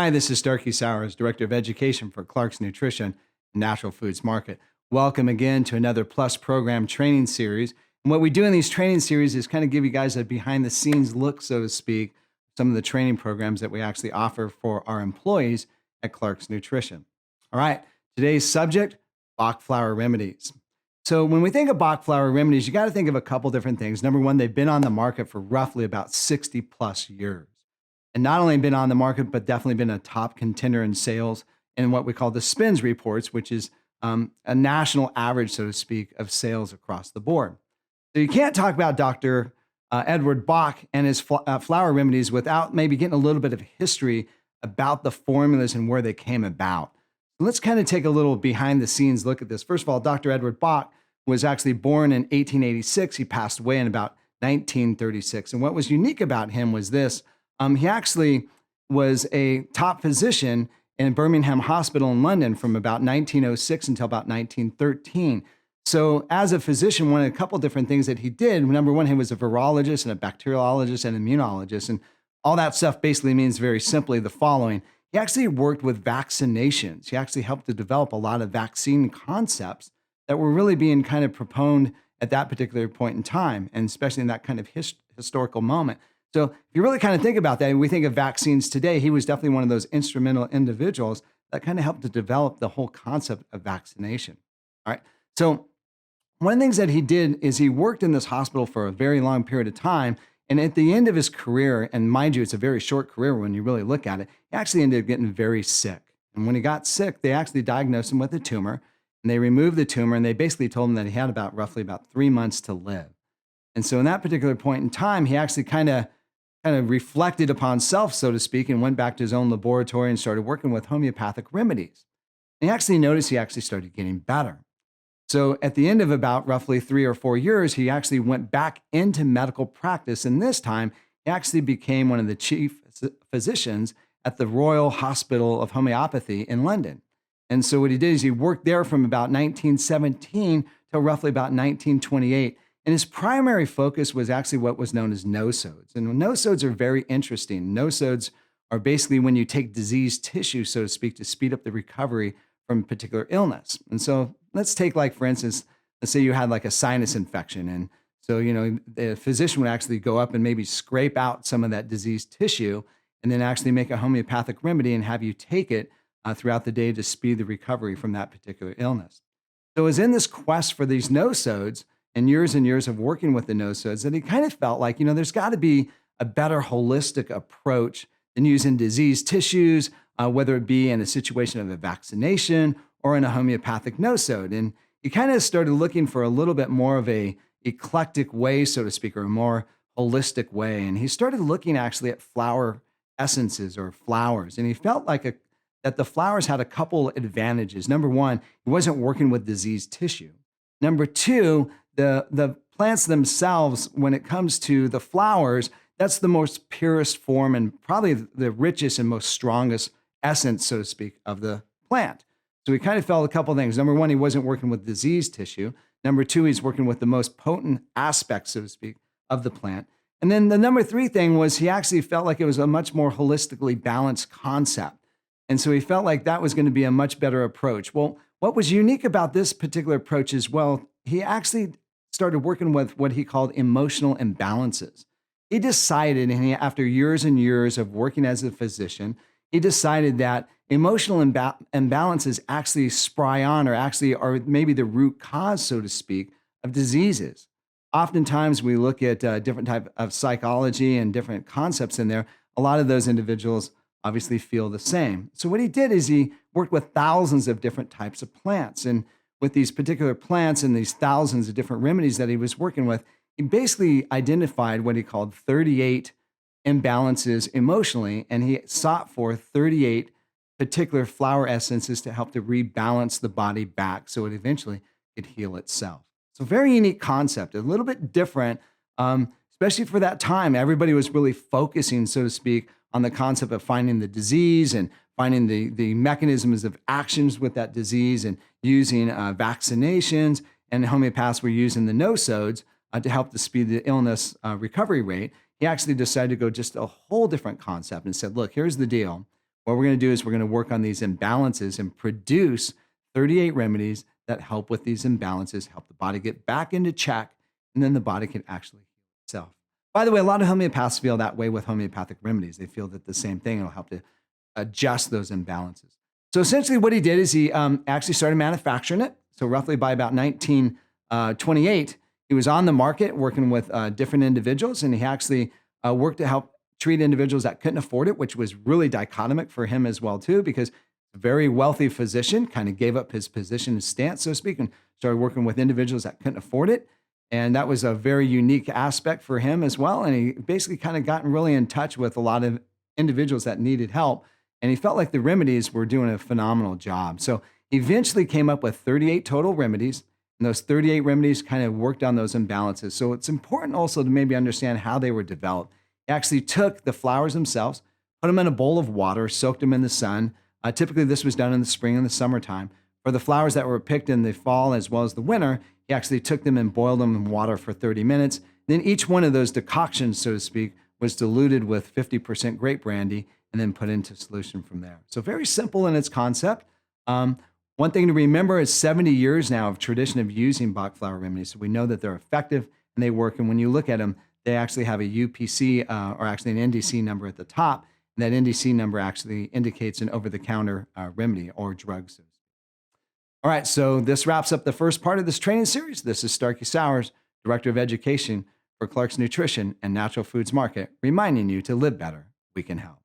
Hi, this is Starkie Sowers, Director of Education for Clark's Nutrition and Natural Foods Market. Welcome again to another Plus Program training series. And what we do in these training series is kind of give you guys a behind the scenes look, so to speak, some of the training programs that we actually offer for our employees at Clark's Nutrition. All right, today's subject, Bach flour remedies. So when we think of Bach flour remedies, you got to think of a couple different things. Number one, they've been on the market for roughly about 60 plus years. And not only been on the market, but definitely been a top contender in sales in what we call the SPINS reports, which is a national average, so to speak, of sales across the board. So you can't talk about Dr. Edward Bach and his flour remedies without maybe getting a little bit of history about the formulas and where they came about. Let's kind of take a little behind the scenes look at this. First of all, Dr. Edward Bach was actually born in 1886. He passed away in about 1936. And what was unique about him was this. He actually was a top physician in Birmingham Hospital in London from about 1906 until about 1913. So as a physician, one of a couple different things that he did, number one, he was a virologist and a bacteriologist and immunologist. And all that stuff basically means very simply the following. He actually worked with vaccinations. He actually helped to develop a lot of vaccine concepts that were really being kind of proponed at that particular point in time, and especially in that kind of historical moment. So if you really kind of think about that, and we think of vaccines today, he was definitely one of those instrumental individuals that kind of helped to develop the whole concept of vaccination. All right. So one of the things that he did is he worked in this hospital for a very long period of time. And at the end of his career, and mind you, it's a very short career when you really look at it, he actually ended up getting very sick. And when he got sick, they actually diagnosed him with a tumor, and they removed the tumor, and they basically told him that he had roughly about 3 months to live. And so in that particular point in time, he actually kind of reflected upon self, so to speak, and went back to his own laboratory and started working with homeopathic remedies. And he actually noticed he actually started getting better. So at the end of about roughly 3 or 4 years, he actually went back into medical practice. And this time, he actually became one of the chief physicians at the Royal Hospital of Homeopathy in London. And so what he did is he worked there from about 1917 till roughly about 1928. And his primary focus was actually what was known as nosodes. And nosodes are very interesting. Nosodes are basically when you take diseased tissue, so to speak, to speed up the recovery from a particular illness. And so let's take, like, for instance, let's say you had like a sinus infection. And so, the physician would actually go up and maybe scrape out some of that diseased tissue and then actually make a homeopathic remedy and have you take it throughout the day to speed the recovery from that particular illness. So it was in this quest for these nosodes and years of working with the nosodes that he kind of felt like, there's got to be a better holistic approach than using diseased tissues, whether it be in a situation of a vaccination or in a homeopathic nosode. And he kind of started looking for a little bit more of a eclectic way, so to speak, or a more holistic way. And he started looking actually at flower essences or flowers. And he felt like that the flowers had a couple advantages. Number one, he wasn't working with diseased tissue. Number two, the plants themselves, when it comes to the flowers, that's the most purest form and probably the richest and most strongest essence, so to speak, of the plant. So he kind of felt a couple things. Number one, he wasn't working with diseased tissue. Number two, he's working with the most potent aspects, so to speak, of the plant. And then the number three thing was he actually felt like it was a much more holistically balanced concept. And so he felt like that was going to be a much better approach. Well, what was unique about this particular approach is, well, he actually started working with what he called emotional imbalances. He decided, and after years and years of working as a physician, he decided that emotional imbalances actually spry on or actually are maybe the root cause, so to speak, of diseases. Oftentimes we look at different type of psychology and different concepts in there. A lot of those individuals obviously feel the same. So what he did is he worked with thousands of different types of plants. And with these particular plants and these thousands of different remedies that he was working with, he basically identified what he called 38 imbalances emotionally, and he sought for 38 particular flower essences to help to rebalance the body back so it eventually could heal itself. So very unique concept, a little bit different, especially for that time. Everybody was really focusing, so to speak, on the concept of finding the disease and finding the mechanisms of actions with that disease and using vaccinations. And homeopaths were using the nosodes to help to speed the illness recovery rate. He actually decided to go just a whole different concept and said, look, here's the deal. what we're going to do is we're going to work on these imbalances and produce 38 remedies that help with these imbalances, help the body get back into check, and then the body can actually heal itself. By the way, a lot of homeopaths feel that way with homeopathic remedies. They feel that the same thing will help to adjust those imbalances. So essentially what he did is he actually started manufacturing it. So roughly by about 1928, he was on the market working with different individuals, and he actually worked to help treat individuals that couldn't afford it, which was really dichotomic for him as well too, because a very wealthy physician kind of gave up his position, his stance, so to speak, and started working with individuals that couldn't afford it. And that was a very unique aspect for him as well. And he basically kind of gotten really in touch with a lot of individuals that needed help. And he felt like the remedies were doing a phenomenal job. So he eventually came up with 38 total remedies. And those 38 remedies kind of worked on those imbalances. So it's important also to maybe understand how they were developed. He actually took the flowers themselves, put them in a bowl of water, soaked them in the sun. Typically, this was done in the spring and the summertime. For the flowers that were picked in the fall as well as the winter, he actually took them and boiled them in water for 30 minutes. Then each one of those decoctions, so to speak, was diluted with 50% grape brandy and then put into solution from there. So very simple in its concept. One thing to remember is 70 years now of tradition of using Bach flower remedies. So we know that they're effective and they work. And when you look at them, they actually have a UPC or actually an NDC number at the top. And that NDC number actually indicates an over-the-counter remedy or drug. All right, so this wraps up the first part of this training series. This is Starkie Sowers, Director of Education for Clark's Nutrition and Natural Foods Market, reminding you to live better. We can help.